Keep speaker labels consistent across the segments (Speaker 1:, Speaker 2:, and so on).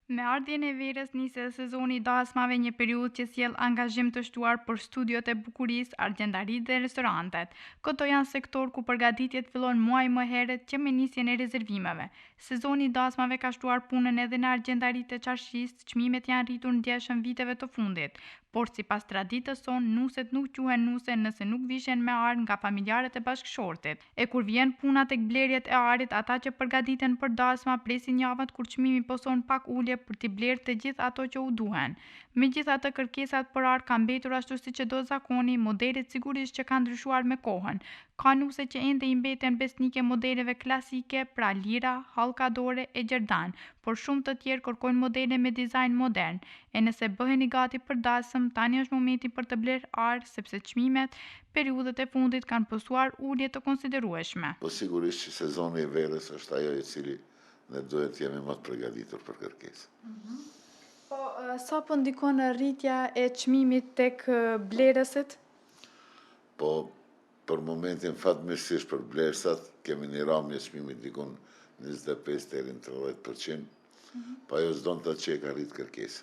Speaker 1: Me ardhjen e verës niset sezoni i dasmave, një periudhë që sjell angazhim të shtuar për studiot e bukurisë, argjendaritë dhe restorantet. Këto janë sektor ku përgatitjet fillon muaj më herët që me nisjen e rezervimeve. Sezoni i dasmave ka shtuar punën edhe në argjendaritë e çarshisë, çmimet janë rritur ndjeshëm viteve të fundit, por sipas traditës sonë, nuset nuk quhen nuse nëse nuk vishen me ar nga familjarët e bashkëshortit. E kur vjen puna tek blerjet e arit, ata që përgatiten për dasma presin javët kur çmimi poson pak ulje për t'i blerë të gjithë ato që u duhen. Megjithatë, kërkesat për ar kanë mbetur ashtu siç e do zakoni, modelet sigurisht që kanë ndryshuar me kohën. Ka nuse që ende i mbeten besnike modeleve klasike, pra lira, hallkadore e gjerdan, por shumë të tjerë kërkojnë modele me dizajn modern. E nëse bëheni gati për dasëm, tani është momenti për të blerë ar, sepse çmimet periudhët e fundit kanë pësuar ulje të konsiderueshme.
Speaker 2: Po sigurisht që sezoni i verës është ajo i cili ne duhet jemi më të përgatitur për kërkesë.
Speaker 1: Po, sa po ndikon rritja e çmimit tek blerësit?
Speaker 2: Po, për momentin fatmirësisht për blerësat, kemi një ramje çmimit dikon 25 deri në 30%, po ajo s'don të që ka rrit kërkesë.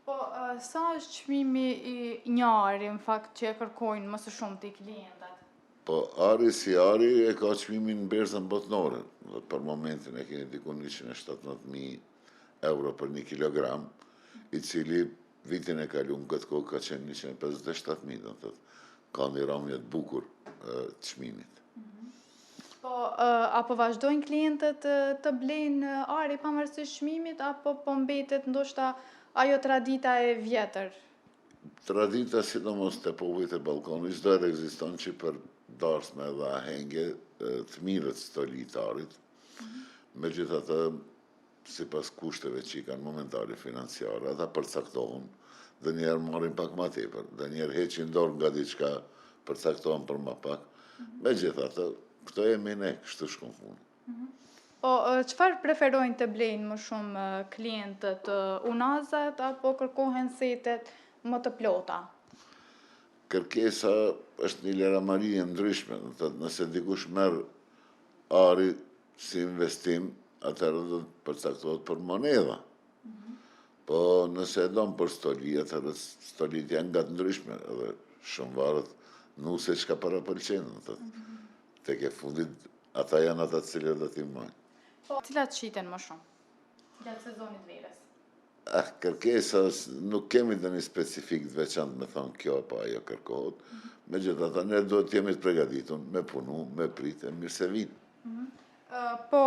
Speaker 1: Po, sa është çmimi i një ari, në fakt, që e kërkojnë më së shumti klientët?
Speaker 2: Po, ari si ari e ka çmimin në berzën botnore. Për momentin e keni dikun 117.000 euro për 1 kilogram, i cili vitin e kaluar këtë kohë ka qenë 157.000, do të thotë, ka një ramje të bukur çmimit.
Speaker 1: Po, apo vazhdojnë klientët të blejnë ari pavarësisht çmimit, apo po mbetet ndoshta ajo tradita e vjetër?
Speaker 2: Tradita, sidomos të popujt e Ballkanit, çdo herë ekziston që për darsme dhe ahenge të mirët stolitarit, megjithatë, sipas kushteve që i kanë momentale financiare, ata përcaktohen, dhe njerë marrin pak ma tepër, dhe njerë heqin dorë nga diçka, përcaktohen për ma pak. Megjithatë, këto jemi ne, kështu shkon punë.
Speaker 1: Po, çfarë preferojnë të blejnë më shumë klientët, unazat apo kërkohen setet më të plota?
Speaker 2: Kërkesa është një lëramari e ndryshme, nëse dikush merr ari si investim, atëherë do të përcaktohet për monedha. Po nëse e don për stoli, atëherë stolit janë nga të ndryshme, edhe shumë varet nuse çka parapëlqen, tek e fundit ata janë ata të cilët do t'i marrin.
Speaker 1: Po, cilat shiten më shumë gjatë sezonit verës?
Speaker 2: Kërkesa, nuk kemi dhe një specifik të veçantë me thonë kjo apo ajo kërkohet, megjithatë ne duhet të jemi të përgatitur me punu, me pritë, mirë se vinë.
Speaker 1: Po,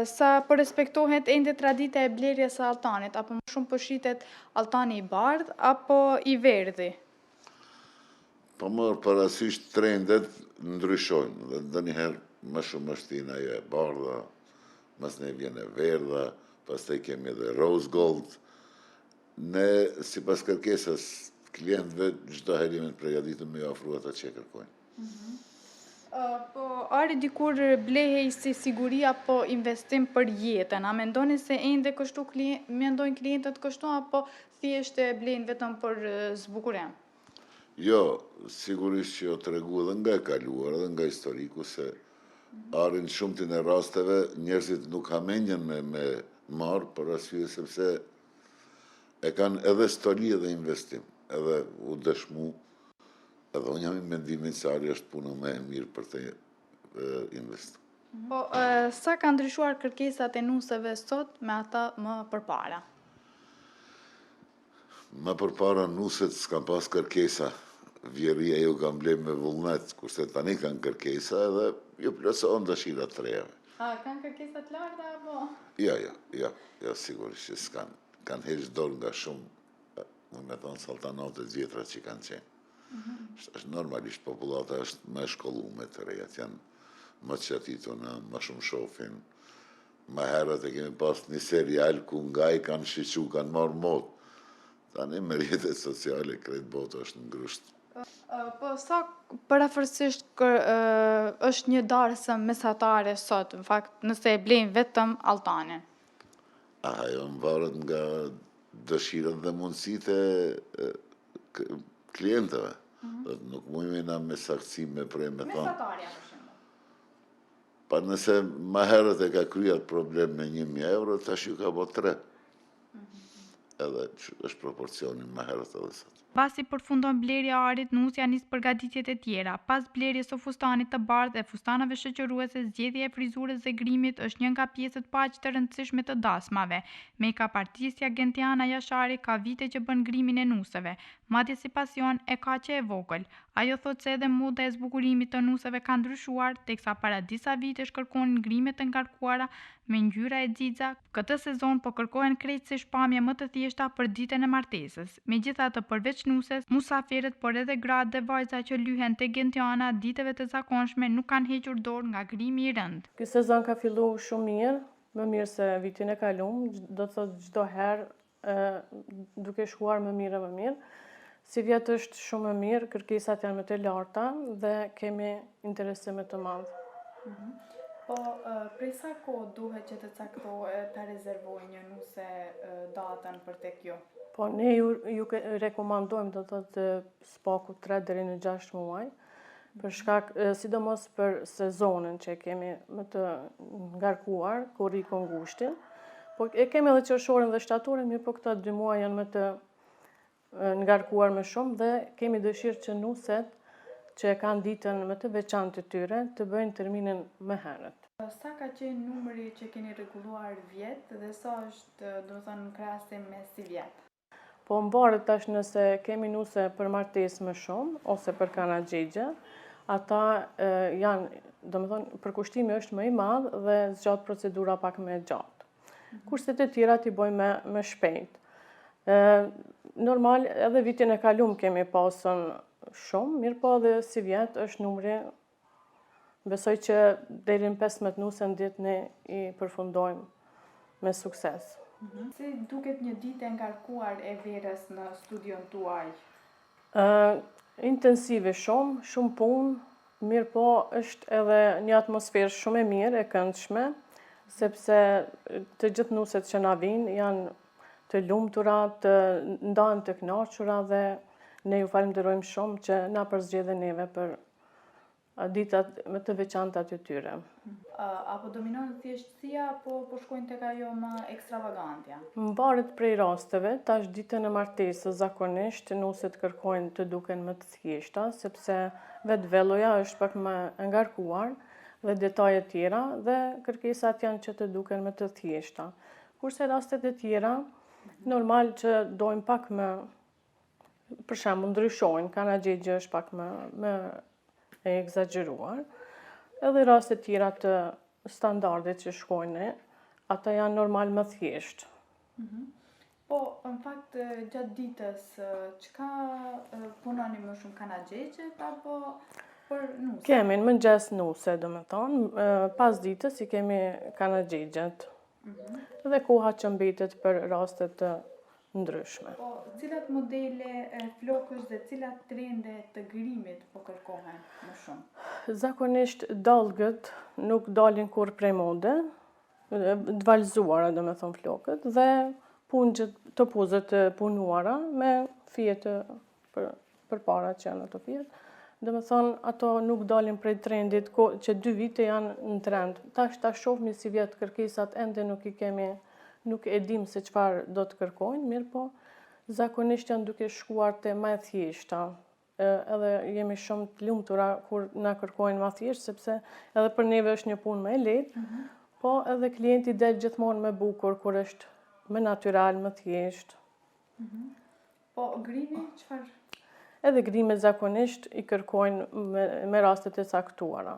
Speaker 1: sa po respektohet ende tradita e blerjes së altanit, apo më shumë po shitet altani i bardh apo i verdhi?
Speaker 2: Po marrë parasysh trendet ndryshojnë, dhe ndonjëherë më shumë është tina ajo e bardha, mas ne vjen e verdha, pastaj kemi edhe rose gold. Ne, sipas kërkesës klientëve, çdo herë jemi të përgatitur me ju ofru ata që kërkojnë.
Speaker 1: Po, ari dikur blehej si siguri apo investim për jetën, a mendoni se ende kështu mendojnë klientët kështu apo thjesht e blejnë vetëm për zbukurim?
Speaker 2: Jo, sigurisht që jo tregu edhe nga e kaluar, edhe nga historiku, se arin shumtin e rasteve njerëzit nuk hamenjen me marë, për arsye sepse e kanë edhe stoli edhe investim, edhe u dëshmu, edhe unë jam i mendimit se ari është puna më e mirë për të investu.
Speaker 1: Po, sa ka ndryshuar kërkesat e nuseve sot me ata më përpara?
Speaker 2: Më përpara nuset s'kan pas kërkesa, vjeria ju kanë ble me vullnet, kurse tani kanë kërkesa edhe ju plotësohen dëshirat të rejave.
Speaker 1: A, kanë kërkesat larta apo?
Speaker 2: Jo, sigurisht që s'kan. Kanë heqë dorë nga shumë, me thonë saltanatet vjetra që kanë qenë. është normalisht popullata është më e shkolluar të rejat, janë më të qatituna, më shumë shofin. Më herët e kemi pas një serial ku nga i kanë shiqu, kanë marrë mod. Tani me rrjetet sociale, krejt botë është në grusht.
Speaker 1: Po sa parafërsisht është një darësëm mesatare sot, në fakt, nëse e blejnë vetëm altanin?
Speaker 2: Ajo më varet nga dëshirat dhe mundësitë e klientëve. Nuk mujme na me saktësime prej me thonë.
Speaker 1: Mesatarja, për shembull.
Speaker 2: Pa nëse ma herët e ka kryat problem me 1.000 euro, tash ju ka bo 3. Edhe që është proporcionin më herët edhe sot.
Speaker 1: Pasi përfundon blerja e arit, Nusja nis përgatitjet e tjera. Pas blerjes së fustanit të bardhë e fustanave shoqëruese, zgjedhja e frizurës dhe grimit është një nga pjesët paq të rëndësishme të dasmave. Make-up artistja Gentiana Jashari ka vite që bën grimin e nuseve, madje si pasion e ka që e vogël. Ajo thot se edhe moda e zbukurimit të nuseve ka ndryshuar, teksa para disa vitesh kërkonin grime të ngarkuara me ngjyra e xixa. Këtë sezon po kërkohen krejtësisht pamje më të thjeshta për ditën e martesës. Megjithatë, përveç nuses, musafirët, por edhe gratë dhe vajza që lyhen te Gentiana ditëve të zakonshme nuk kanë hequr dorë nga grimi i rënd.
Speaker 3: Ky sezon ka filluar shumë mirë, më mirë se vitin e kaluar, do të thotë çdo herë duke shkuar më mirë e më mirë. Si vjet është shumë më mirë, kërkesat janë më të larta dhe kemi interesim më të madh.
Speaker 1: Po, prej sa kohë duhet që të caktohet ta rezervojë një nuse datën për tek ju?
Speaker 3: Po, ne ju rekomandojmë do të thotë spaku 3 deri në 6 muaj, për shkak sidomos për sezonin që kemi më të ngarkuar, kur rikon ngushtin. Po e kemi edhe qershorin dhe shtatorin, mirë po këta 2 muaj janë më të ngarkuar më shumë dhe kemi dëshirë që nuset që e kanë ditën më të veçantë të tyre të bëjnë terminin më herët.
Speaker 1: Sa ka qenë numri që keni rregulluar vjet dhe sa është, do të thënë, në krahasim me si vjet?
Speaker 3: Po mbaret tash nëse kemi nuse për martesë më shumë ose për kanaxhexhe, ata janë, domethënë, përkushtimi është më i madh dhe zgjat procedura pak më gjatë. Kurse të tjerat i bëjmë më shpejt. Normal, edhe vitin e kaluar kemi pasur shumë, mirë po edhe si vjet është numri. Besoj që deri në 15 nuse në ditë ne i përfundojmë me sukses.
Speaker 1: Si duket një ditë e ngarkuar e verës në studion tuaj?
Speaker 3: Intensive shumë punë, mirë po është edhe një atmosferë shumë e mirë, e këndshme, sepse të gjithë nuset që na vinë janë të lumtura, të ndahen të kënaqura dhe ne ju falenderojmë shumë që na përzgjedhen neve për ditat më të veçanta të tyre.
Speaker 1: Apo dominon thjeshtësia, apo po shkojnë tek ajo më ekstravagantja?
Speaker 3: Mbaret prej rasteve, tash ditën e martesës zakonisht nuset kërkojnë të duken më të thjeshta, sepse vetë velloja është pak më ngarkuar dhe detajet tjera dhe kërkesat janë që të duken më të thjeshta. Kurse rastet e tjera, normal që dojmë pak më, për shembull ndryshojnë, kanaxhexhe është pak më e egzageruar. Edhe raste tjera të standardit që shkojnë, ata janë normal më thjesht.
Speaker 1: Po, në fakt, gjatë ditës, çka punoni më shumë, kanaxhexhet apo për nuse?
Speaker 3: Kemi në mëngjes nuse, domethënë, pas ditës i kemi kanaxhexhet. Dhe koha që mbetet për raste të ndryshme.
Speaker 1: Po, cilat modele flokësh dhe cilat trende të grimit po kërkohen më shumë?
Speaker 3: Zakonisht dallgët nuk dalin kur prej mode, të valzuara domethënë flokët dhe punxhet të puzët të punuara me fije të përpara që janë ato fijet. Domethënë ato nuk dalin prej trendit që 2 vite janë në trend. Tash ta shohmi si vjet kërkesat ende nuk e dim se çfarë do të kërkojnë, mirë po zakonisht janë duke shkuar te më e thjeshta. Edhe jemi shumë të lumtura kur na kërkojnë më thjesht, sepse edhe për neve është një punë më e lehtë, po edhe klienti del gjithmonë më bukur kur është më natyral, më thjesht.
Speaker 1: Po grimi çfarë?
Speaker 3: Edhe grime zakonisht i kërkojnë me rastet e caktuara.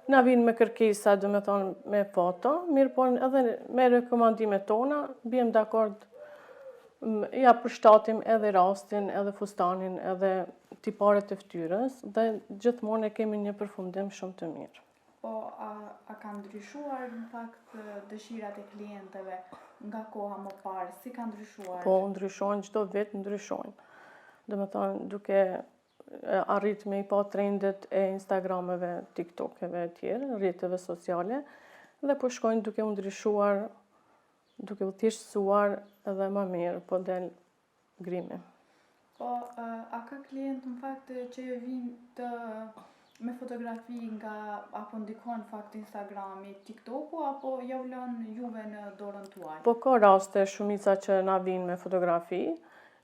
Speaker 3: Na vinë me kërkesa, domethënë me foto, mirë po edhe me rekomandimet tona, biem dakord, ja përshtatim edhe rastin, edhe fustanin, edhe tiparet e fytyrës dhe gjithmonë e kemi një përfundim shumë të mirë.
Speaker 1: Po, a ka ndryshuar në fakt dëshirat e klientëve nga koha më parë? Si ka ndryshuar?
Speaker 3: Po, ndryshojnë, çdo vit ndryshojnë. Domethënë duke arrit me i pa trendet e Instagrameve, TikTokeve e tjerë, rrjeteve sociale, dhe po shkojnë duke u ndryshuar, duke u thjeshtësuar edhe më mirë, po del grimi.
Speaker 1: Po, a ka klient në fakt që ju vinë të Me fotografi nga apo ndikon fakt Instagrami, TikToku apo ja u lën juve në dorën tuaj?
Speaker 3: Po ka raste shumica që na vinë me fotografi,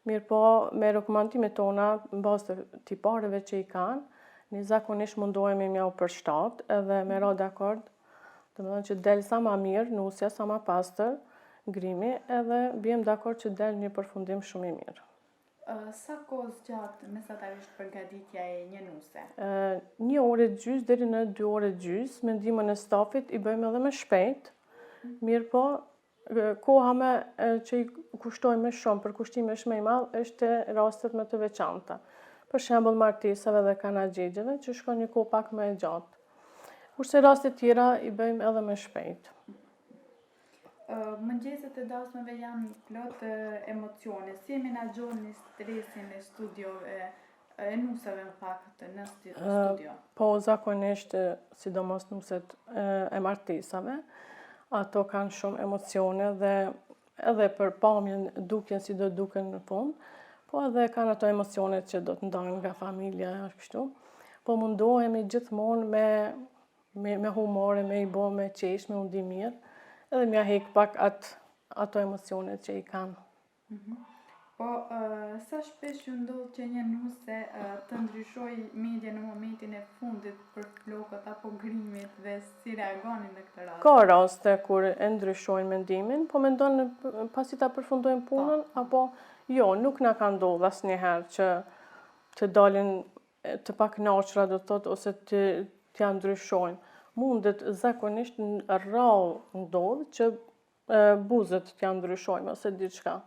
Speaker 3: mirë po me rekomandimet tona në bazë të tipareve që i kanë, ne zakonisht mundohemi me u përshtat edhe me ra dakord, domethënë që del sa ma mirë, nusja sa ma pastër, grimi edhe bjem dakord që del një përfundim shumë i mirë.
Speaker 1: Sa kohë zgjat mesatarisht përgatitja e një nuse?
Speaker 3: 1 orë e gjysmë deri në 2 orë e gjysmë, me ndihmën e stafit i bëjmë edhe më shpejt, mirë po koha që i kushtojmë më shumë, për kushtimesh më i madh është rastet më të veçanta. Për shembull martesave dhe kanaxhexheve që shkon një kohë pak më e gjatë. Kurse raste tjera i bëjmë edhe më shpejt.
Speaker 1: Mëngjeset e dasmave janë plot emocione. Si e menaxhoni stresin e studiove, e nusave në fakt në studio?
Speaker 3: Po zakonisht, sidomos nuset e martesave, ato kanë shumë emocione dhe edhe për pamjen, dukjen si do duken në fund, po edhe kanë ato emocionet që do të ndajnë nga familja, kështu. Po mundohemi gjithmonë me humore, me i bo me qesh, me undi mirë, edhe mja hek pak ato emocionet që i kanë.
Speaker 1: Po, sa shpesh ju ndodh që një nuse të ndryshoj mendjen në momentin e fundit për flokët apo grimit dhe si reagoni në këtë rast?
Speaker 3: Ka raste kur e ndryshojnë mendimin, po mendon pasi ta përfundojnë punën, apo jo, nuk na ka ndodhur asnjëherë që dalin të pakënaqura, do të thotë, ose t'ja ndryshojnë. Mundet zakonisht rrallë ndodh që buzët t'ja ndryshojnë ose diçka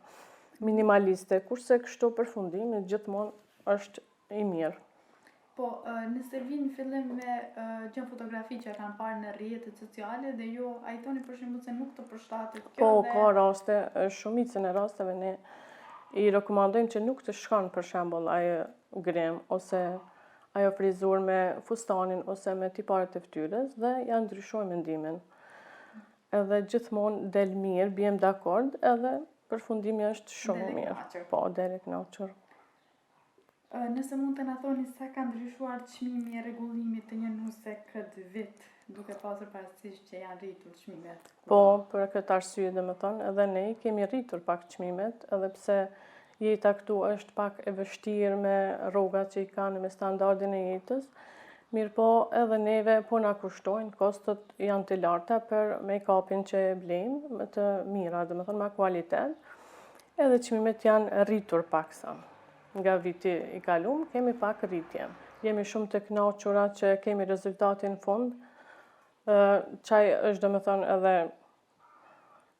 Speaker 3: minimaliste, kurse kështu përfundimi gjithmonë është i mirë.
Speaker 1: Po, nëse vinë fillim me gjën fotografi që kanë parë në rrjetet sociale dhe ju ajtoni për shembull se nuk të përshtatet kjo.
Speaker 3: Po, ka raste, shumicën e rasteve ne i rekomandojmë që nuk të shkon për shembull ajo grim ose ajo frizur me fustanin ose me tiparet e fytyrës dhe ja ndryshojmë mendimin. Edhe gjithmonë del mirë, bjem dakord, edhe përfundimi është shumë mirë. Po, deri kënaqur.
Speaker 1: Nëse mund të na thoni sa ka ndryshuar çmimi i rregullimit të një nuse këtë vit, duke pasur parasysh që janë rritur çmimet?
Speaker 3: Po, për këtë arsye domethënë, edhe ne kemi rritur pak çmimet, edhe pse jeta këtu është pak e vështirë me rrogat që i kanë, me standardin e jetës, mirë po edhe neve po na kushtojnë, kostot janë të larta për make-upin që e blejmë, më të mira, domethënë me kualitet, edhe çmimet janë rritur paksa. Nga viti i kaluar kemi pak rritje. Jemi shumë të kënaqura që kemi rezultatin në fund. Çaj është domethënë edhe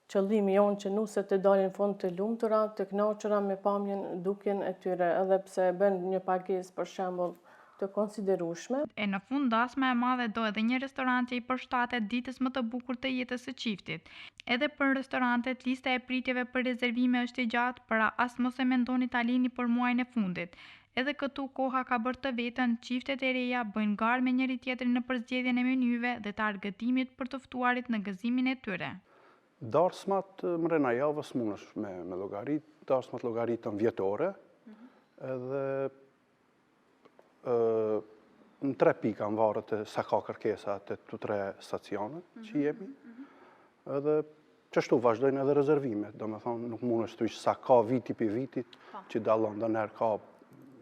Speaker 3: qëllimi jonë që nuset të dalin në fund të lumtura, të kënaqura me pamjen, dukjen e tyre, edhe pse bën një pagesë për shembull të konsiderueshme.
Speaker 1: E në fund dasma e madhe do edhe një restorant që i përshtatet ditës më të bukur të jetës së çiftit. Edhe për restorantet, lista e pritjeve për rezervime është e gjatë, pra as mos e mendoni ta lini për muajin e fundit. Edhe këtu koha ka bërë të vetën, çiftet e reja bëjnë garë me njëri tjetrin në përzgjedhjen e menyve dhe të argëtimit për të ftuarit në gëzimin e tyre.
Speaker 4: Darsmat mrena javës mundesh me llogarit, darsmat llogaritën vjetore, edhe në 3 pika në varet sa ka kërkesa të 2-3 stacionet që jemi, edhe qështu vazhdojnë edhe rezervimet, do me thonë nuk mundesh të ishë sa ka viti për vitit, që dallon dhe nërë ka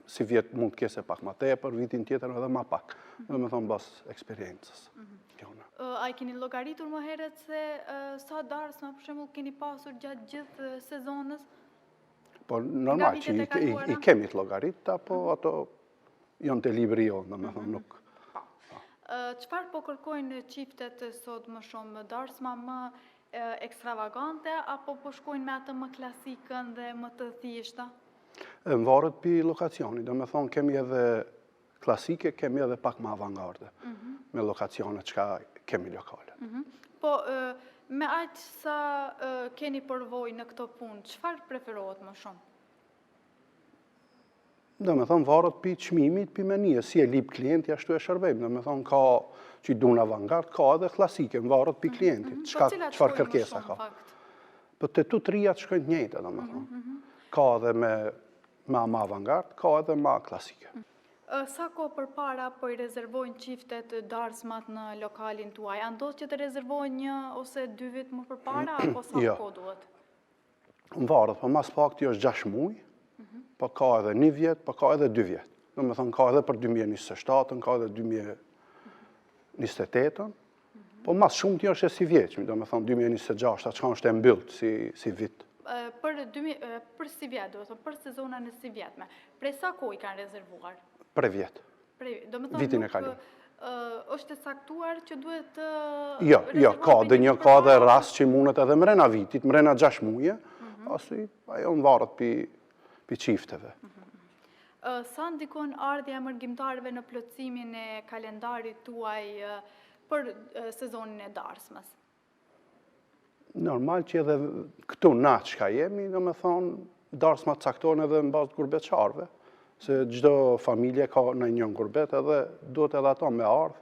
Speaker 4: si vjet mund të kese pak ma tepër, vitin tjetër edhe ma pak, do me thonë bas eksperiencës.
Speaker 1: A i keni llogaritur më herët se sa darsma për shembull keni pasur gjatë gjithë sezonës?
Speaker 4: Po normal që i kemi të llogarit, apo ato janë të libri jonë, do me thonë nuk.
Speaker 1: Çfarë po kërkojnë çiftet sot më shumë, darsma më ekstravagante apo po shkojnë me atë më klasikën dhe më të thjeshta?
Speaker 4: Varet pi lokacioni, do me thonë kemi edhe klasike, kemi edhe pak më avangarde, me lokacionet që kemi lokale.
Speaker 1: Po, me aq sa keni përvojë në këto punë, çfarë preferohet më shumë?
Speaker 4: Do me thonë varet pi çmimit, pi menijës, si e lip klienti ashtu e shërbejmë, do me thonë ka që i dun avangard, ka edhe klasike, varet pi klientit, çfarë kërkesa ka. Po të tu të rijat shkojnë të njëjta, do me thonë. Ka edhe me avangard, ka edhe me klasike.
Speaker 1: Sa kohë përpara po i rezervojnë çiftet darsmat në lokalin tuaj? A ndodh që të rezervojnë 1 ose 2 vjet më përpara apo sa kohë duhet?
Speaker 4: Më varet, po mas pakti është 6 muaj, po ka edhe 1 vjet, po ka edhe 2 vjet. Domethënë ka edhe për 2027, ka edhe 2028, po mas shumti është e si vjeçmi, domethënë 2026, çka është e mbyllt si vit.
Speaker 1: Për si vjet, do të thonë për sezonën e si vjetme. Prej sa kohë i kanë rezervuar?
Speaker 4: Për vjet. Vitin e kaluar.
Speaker 1: Është e saktuar që duhet të
Speaker 4: Jo, ka dhe rast që mundet edhe mrena vitit, mrena 6 muaje, ajo më varet pi çifteve.
Speaker 1: Sa ndikon ardhja e mërgjimtarëve në plotësimin e kalendarit tuaj për sezonin e darsmës?
Speaker 4: Normal që edhe këtu na çka jemi, domethënë darsmat caktohen edhe në bazë të gurbetçarëve, se çdo familje ka në një gurbet edhe duhet edhe ato me ardhë,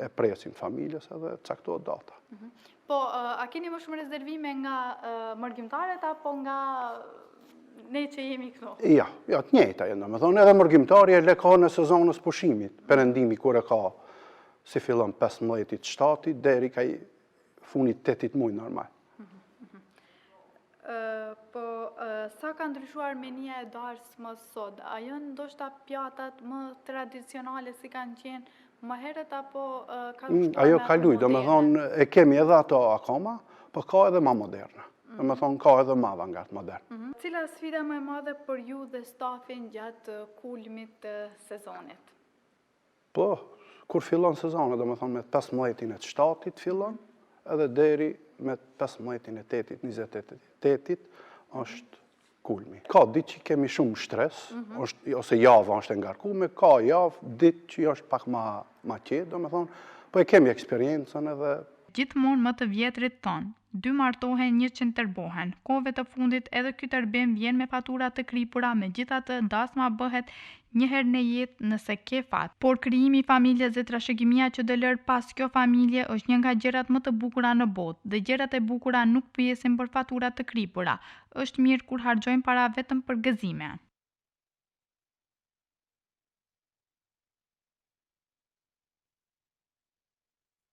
Speaker 4: e presin familjes edhe caktohet data.
Speaker 1: Po, a keni më shumë rezervime nga mërgjimtarët apo nga ne që jemi këtu?
Speaker 4: Ja, të njëjta janë, domethënë edhe mërgjimtari e le ka në sezonës pushimit, perëndimi kur e ka si fillon 15-7 deri ka funit 8 muaj normal.
Speaker 1: Po, sa ka ndryshuar menia e darsmës sot? A janë ndoshta pjatat më tradicionale si kanë qenë më herët apo ka
Speaker 4: ajo ka luj, domethënë e kemi edhe ato akoma, po ka edhe më moderne. Domethënë ka edhe më avangard modern.
Speaker 1: Cila sfida më e madhe për ju dhe stafin gjatë kulmit të sezonit?
Speaker 4: Po, kur fillon sezoni, domethënë me 15-7 fillon, edhe deri me 15-8, 28 është kulmi. Ka ditë që kemi shumë stres, ose java është e ngarkume, ka javë, ditë që është pak ma qetë, domethënë, po e kemi eksperiencën edhe.
Speaker 1: Gjithmonë më të vjetrit tonë, 2 martohen, 1 që tërbohen. Kohëve të fundit edhe ky tërbim vjen me fatura të kripura, megjithatë dasma bëhet një herë në jetë nëse ke fat. Por krijimi i familjes dhe trashëgimia që do lër pas kjo familje është një nga gjërat më të bukura në botë. Dhe gjërat e bukura nuk pyesin për fatura të kripura. Është mirë kur harxojmë para vetëm për gëzime.